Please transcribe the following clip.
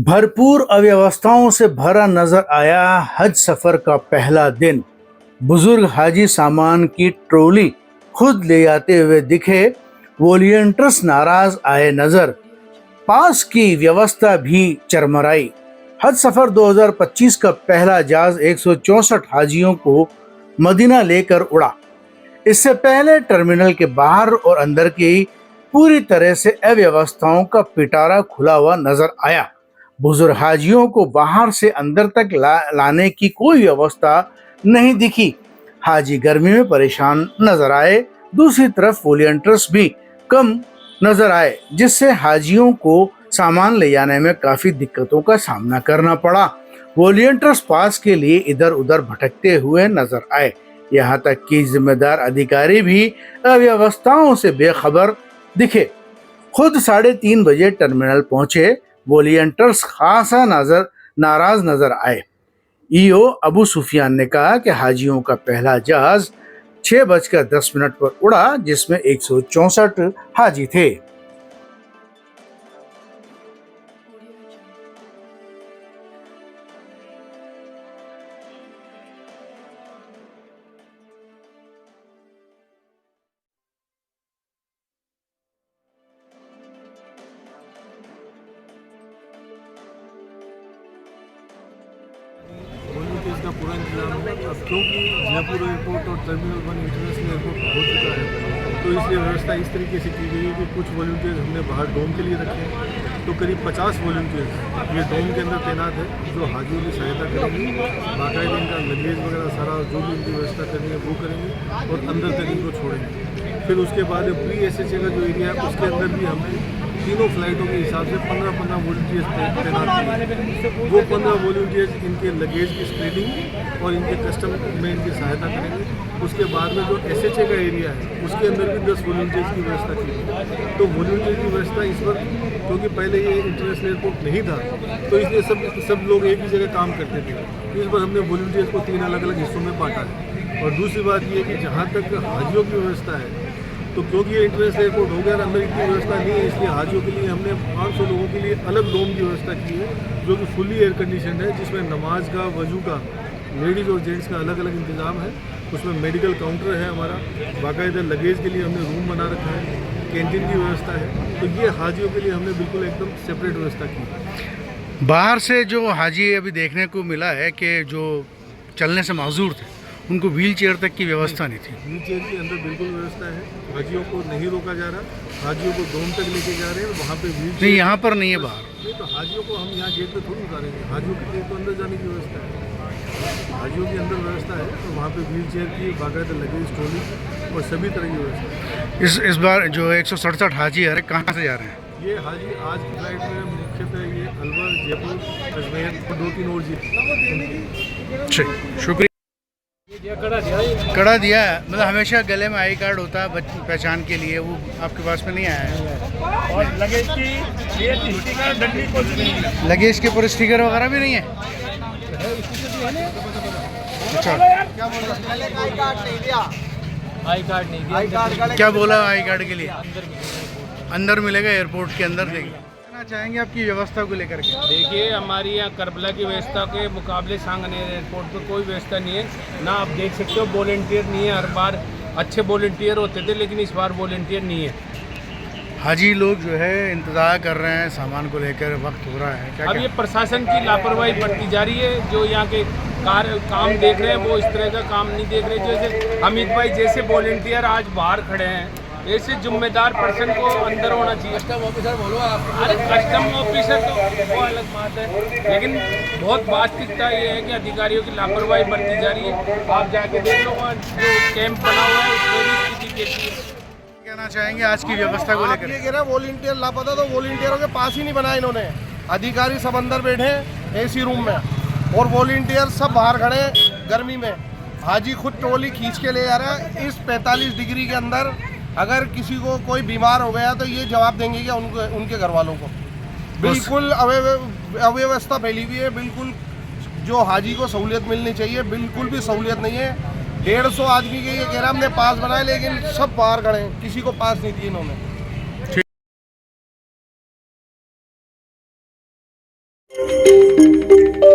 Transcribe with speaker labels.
Speaker 1: भरपूर अव्यवस्थाओं से भरा नजर आया हज सफर का पहला दिन। बुजुर्ग हाजी सामान की ट्रॉली खुद ले जाते हुए दिखे, वॉलंटियर्स नाराज आए नजर, पास की व्यवस्था भी चरमराई। हज सफर 2025 का पहला जहाज 164 हाजियों को मदीना लेकर उड़ा। इससे पहले टर्मिनल के बाहर और अंदर की पूरी तरह से अव्यवस्थाओं का पिटारा खुला हुआ नजर आया। बुजुर्ग हाजियों को बाहर से अंदर तक लाने की कोई व्यवस्था नहीं दिखी। हाजी गर्मी में परेशान नजर आए। दूसरी तरफ वॉलंटियर्स भी कम नजर आए, जिससे हाजियों को सामान ले जाने में काफी दिक्कतों का सामना करना पड़ा। वॉलंटियर्स पास के लिए इधर उधर भटकते हुए नजर आए। यहाँ तक कि जिम्मेदार अधिकारी भी अव्यवस्थाओं से बेखबर दिखे। खुद 3:30 बजे टर्मिनल पहुंचे। वॉलंटियर्स खासा नाराज नजर आए। ईओ अबू सुफियान ने कहा कि हाजियों का पहला जहाज 6:10 पर उड़ा, जिसमें 164 हाजी थे।
Speaker 2: वॉलंटियर्स का पूरा इंतजाम है। अब क्योंकि जयपुर एयरपोर्ट और टर्मिनल 1 इंटरनेशनल एयरपोर्ट हो चुका है, तो इसलिए व्यवस्था इस तरीके से की गई है कि कुछ वॉलंटियर्स हमने बाहर डोम के लिए रखे हैं। तो करीब 50 वॉलंटियर्स ये डोम के अंदर तैनात है, जो हाजियों की सहायता करेंगे। बाकायदा इनका लगेज वगैरह सारा जो भी इनकी व्यवस्था करनी है वो करेंगे और अंदर तक इनको छोड़ेंगे। फिर उसके बाद प्री SHA का जो एरिया है उसके अंदर भी हमने तीनों फ्लाइटों के हिसाब से 15 वॉलंटियर्स तैनात किए। वो 15 वॉलंटियर्स इनके लगेज की स्क्रीनिंग और इनके कस्टम में इनकी सहायता करेंगे। उसके बाद में जो SHA का एरिया है उसके अंदर भी 10 वॉलंटियर्स की व्यवस्था की है। तो वॉलंटियर की व्यवस्था इस वक्त, क्योंकि पहले ये इंटरनेशनल एयरपोर्ट नहीं था, तो इसलिए सब लोग एक ही जगह काम करते थे। इस बार हमने वॉलंटियर्स को 3 अलग अलग हिस्सों में बांटा है। और दूसरी बात ये कि जहाँ तक हाजियों की व्यवस्था है, तो क्योंकि ये इंटरनेशनल एयरपोर्ट हो गया, अंदर इतनी व्यवस्था नहीं है, इसलिए हाजियों के लिए हमने 500 लोगों के लिए अलग डोम की व्यवस्था की है, जो कि फुली एयर कंडीशन है, जिसमें नमाज का, वजू का, लेडीज़ और जेंट्स का अलग अलग इंतज़ाम है। उसमें मेडिकल काउंटर है हमारा, बाकायदा लगेज के लिए हमने रूम बना रखा है, कैंटीन की व्यवस्था है। तो ये हाजियों के लिए हमने बिल्कुल एकदम सेपरेट व्यवस्था की है।
Speaker 1: बाहर से जो हाजी अभी देखने को मिला है कि जो चलने से माजूर थे, उनको व्हील चेयर तक की व्यवस्था नहीं थी।
Speaker 2: व्हील चेयर के अंदर बिल्कुल व्यवस्था है। हाजियों को नहीं रोका जा रहा, हाजियों को डोम तक लेके जा रहे हैं, वहाँ पे व्हील
Speaker 1: नहीं, यहाँ पर नहीं है बाहर।
Speaker 2: नहीं, तो हाजियों को हम यहाँ गेट पे थोड़ी उतारेंगे। हाजियों के लिए तो अंदर जाने की व्यवस्था है, हाजियों के अंदर व्यवस्था है। तो वहाँ पे व्हील चेयर की, बाकायदा लगेज ट्रॉली और सभी तरह की व्यवस्था है।
Speaker 1: इस बार जो 167 हाजी है, कहाँ से जा रहे हैं?
Speaker 2: ये हाजी आज की फ्लाइट में मुख्यतः ये अलवर, जयपुर, अजमेर और 2-3 और
Speaker 1: जी। शुक्रिया। कड़ा दिया है, मतलब हमेशा गले में आई कार्ड होता है पहचान के लिए, वो आपके पास में नहीं आया है।
Speaker 3: और लगेज की ये स्टिकर डंडी कुछ नहीं है।
Speaker 1: लगेज के ऊपर स्टिकर वगैरह भी नहीं है। अच्छा,
Speaker 3: आई कार्ड नहीं दिया।
Speaker 1: क्या बोला आई कार्ड के लिए? अंदर मिलेगा, एयरपोर्ट के अंदर देगी। कहना चाहेंगे आपकी व्यवस्था को लेकर के?
Speaker 3: देखिए, हमारी यहाँ करबला की व्यवस्था के मुकाबले सांगनेर एयरपोर्ट पर कोई व्यवस्था नहीं है ना। आप देख सकते हो वॉलंटियर नहीं है। हर बार अच्छे वॉलंटियर होते थे, लेकिन इस बार वॉलंटियर नहीं है।
Speaker 1: हाजी लोग जो है इंतजार कर रहे हैं, सामान को लेकर वक्त हो रहा है। क्या
Speaker 3: अब ये प्रशासन की लापरवाही बढ़ती जा रही है। जो यहाँ के काम देख रहे हैं वो इस तरह का काम नहीं देख रहे। जैसे अमित भाई जैसे वॉलंटियर आज बाहर खड़े हैं, ऐसे जिम्मेदार पर्सन को अंदर होना चाहिए। कस्टम ऑफिसर बोलो आप। अरे कस्टम ऑफिसर तो वो अलग बात है, लेकिन बहुत वास्तविकता ये है कि अधिकारियों की लापरवाही बढ़ती जा रही है। आप जाके देख लो, वहाँ जो कैंप बना हुआ है उसमें भी स्थिति कैसी है।
Speaker 1: कहना चाहेंगे आज की व्यवस्था को लेकर?
Speaker 4: ये कह रहे हैं वॉलंटियर लापता, तो वॉलंटियरों के पास ही नहीं बनाया इन्होंने। अधिकारी सब अंदर बैठे हैं AC रूम में, और वॉलंटियर सब बाहर खड़े हैं गर्मी में। हाजी खुद ट्रॉली खींच के ले जा रहा है। इस 45 डिग्री के अंदर अगर किसी को कोई बीमार हो गया तो ये जवाब देंगे क्या उनके घर वालों को? बिल्कुल अव्यवस्था फैली हुई है। बिल्कुल जो हाजी को सहूलियत मिलनी चाहिए, बिल्कुल भी सहूलियत नहीं है। 150 आदमी के ये कह रहा हमने पास बनाए, लेकिन सब बाहर खड़े हैं, किसी को पास नहीं दिए इन्होंने।
Speaker 1: है।